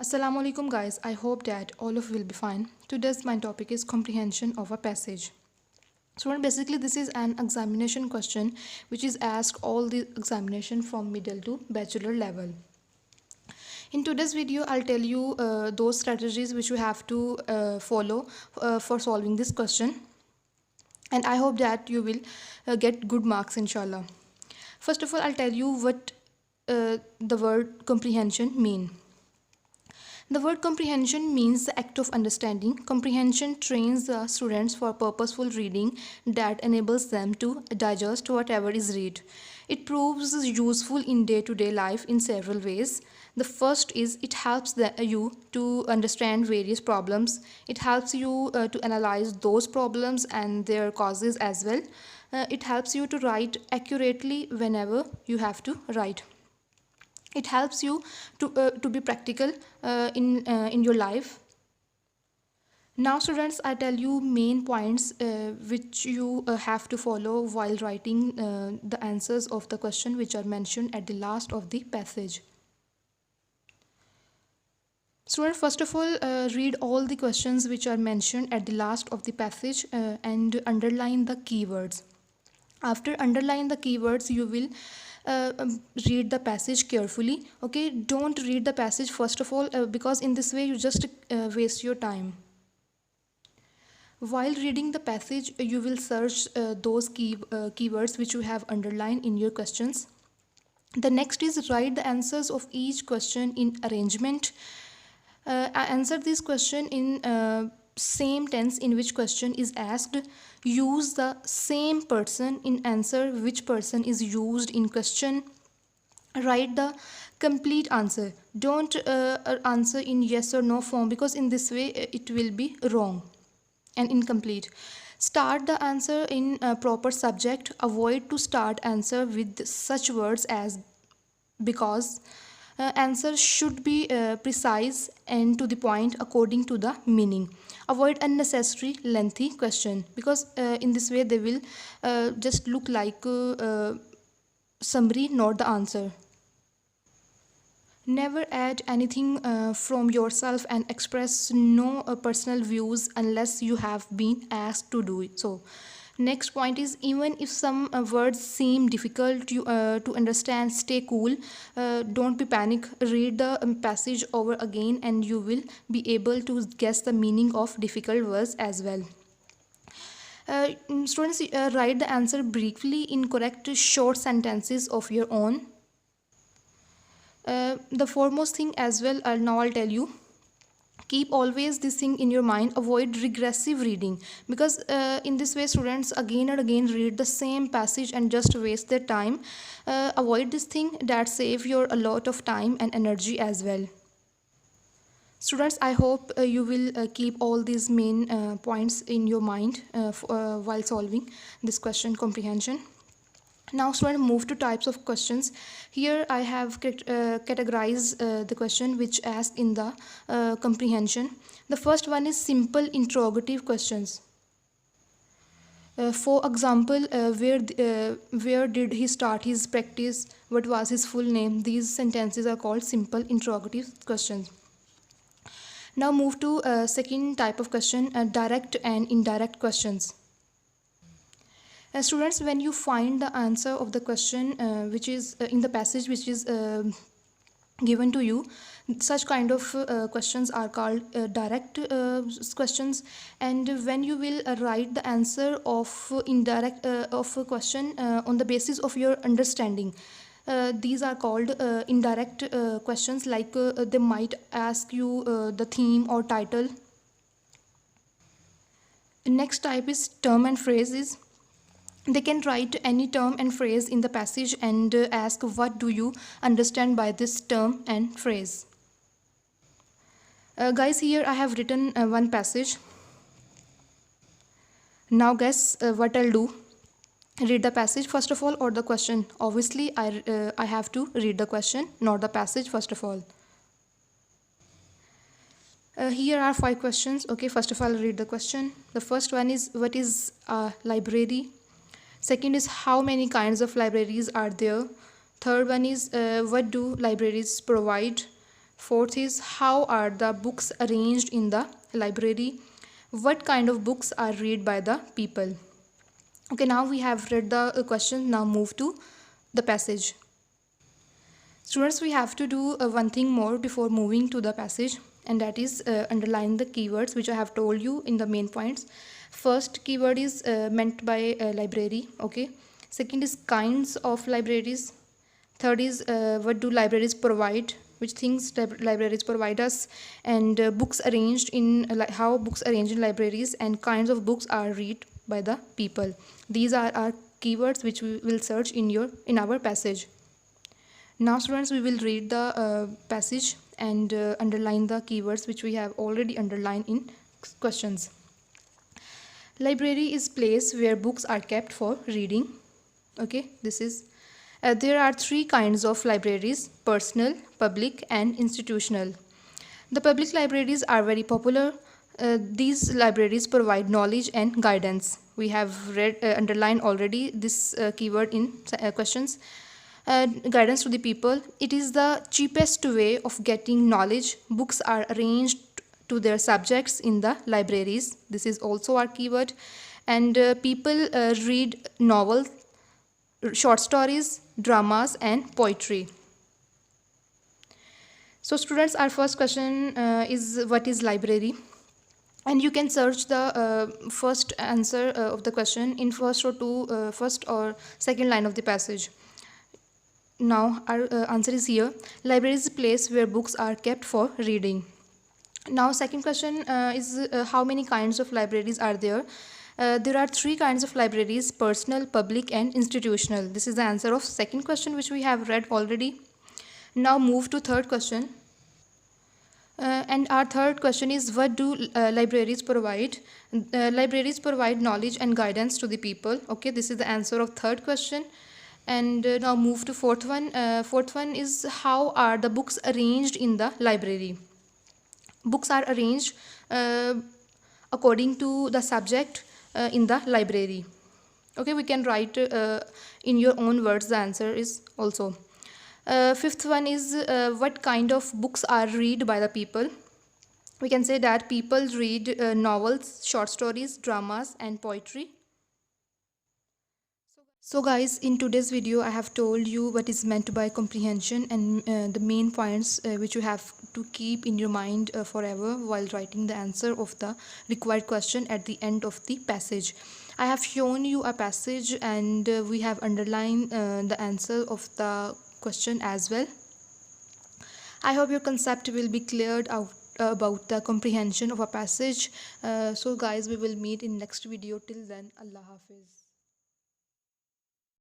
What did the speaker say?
Assalamu alaikum guys, I hope that all of you will be fine. Today's my topic is comprehension of a passage. So basically this is an examination question which is asked all the examination from middle to bachelor level. In today's video I'll tell you those strategies which you have to follow for solving this question, and I hope that you will get good marks inshallah. First of all, I'll tell you what the word comprehension mean. The word comprehension means the act of understanding. Comprehension trains the students for purposeful reading that enables them to digest whatever is read. It proves useful in day-to-day life in several ways. The first is it helps you to understand various problems. It helps you to analyze those problems and their causes as well. It helps you to write accurately whenever you have to write. It helps you to be practical in your life. Now students, I tell you main points which you have to follow while writing the answers of the question which are mentioned at the last of the passage. Student, first of all, read all the questions which are mentioned at the last of the passage and underline the keywords. After underline the keywords, you will read the passage carefully. Okay, don't read the passage first of all because in this way you just waste your time. While reading the passage, you will search those keywords which you have underlined in your questions. The next is write the answers of each question in arrangement. Answer this question in same tense in which question is asked. Use the same person in answer which person is used in question. Write the complete answer. Don't answer in yes or no form because in this way it will be wrong and incomplete. Start the answer in a proper subject. Avoid to start answer with such words as because. Answer should be precise and to the point according to the meaning. Avoid unnecessary lengthy question because in this way they will just look like summary, not the answer. Never add anything from yourself and express no personal views unless you have been asked to do it. So next point is even if some words seem difficult to understand, stay cool. Don't be panic. Read the passage over again and you will be able to guess the meaning of difficult words as well. Students, write the answer briefly in correct short sentences of your own. The foremost thing as well, now I'll tell you, keep always this thing in your mind. Avoid regressive reading because in this way students again and again read the same passage and just waste their time. Avoid this thing, that save your a lot of time and energy as well. Students, I hope you will keep all these main points in your mind while solving this question comprehension. Now students, move to types of questions. Here I have categorized the question which asked in the comprehension. The first one is simple interrogative questions. For example, where did he start his practice? What was his full name? These sentences are called simple interrogative questions. Now move to second type of question, direct and indirect questions. Students, when you find the answer of the question which is in the passage which is given to you, such kind of questions are called direct questions. And when you will write the answer of indirect of a question on the basis of your understanding, these are called indirect questions, like they might ask you the theme or title. Next type is term and phrases. They can write any term and phrase in the passage and ask what do you understand by this term and phrase. Guys, here I have written one passage. Now guess what I'll do. Read the passage first of all or the question. Obviously I have to read the question, not the passage first of all. Here are 5 questions. Okay, first of all I'll read the question. The first one is what is a library? Second is how many kinds of libraries are there? Third one is what do libraries provide? Fourth is how are the books arranged in the library? What kind of books are read by the people? Okay, now we have read the question. Now move to the passage. Students, we have to do one thing more before moving to the passage, and that is underline the keywords which I have told you in the main points. First keyword is meant by library. Okay. Second is kinds of libraries. Third is what do libraries provide, which things libraries provide us, and books arranged in how books arranged in libraries, and kinds of books are read by the people. These are our keywords which we will search in our passage. Now students, we will read the passage and underline the keywords which we have already underlined in questions. Library is place where books are kept for reading. Okay, this is there are three kinds of libraries: personal, public and institutional. The public libraries are very popular. These libraries provide knowledge and guidance. We have read underlined already this keyword in questions. Guidance to the people. It is the cheapest way of getting knowledge. Books are arranged to their subjects in the libraries. This is also our keyword. And people read novels, short stories, dramas and poetry. So students, our first question is what is library? And you can search the first answer of the question in first or second line of the passage. Now our answer is here. Library is a place where books are kept for reading. Now second question is how many kinds of libraries are there? There are three kinds of libraries: personal, public and institutional. This is the answer of second question which we have read already. Now move to third question. And our third question is what do libraries provide? Libraries provide knowledge and guidance to the people. Okay, this is the answer of third question. And now move to fourth one. Fourth one is how are the books arranged in the library? Books are arranged according to the subject in the library. Okay, we can write in your own words the answer is also. Fifth one is what kind of books are read by the people? We can say that people read novels, short stories, dramas and poetry. So guys, in today's video I have told you what is meant by comprehension and the main points which you have to keep in your mind forever while writing the answer of the required question at the end of the passage. I have shown you a passage and we have underlined the answer of the question as well. I hope your concept will be cleared out about the comprehension of a passage. So guys, we will meet in next video. Till then, Allah Hafiz.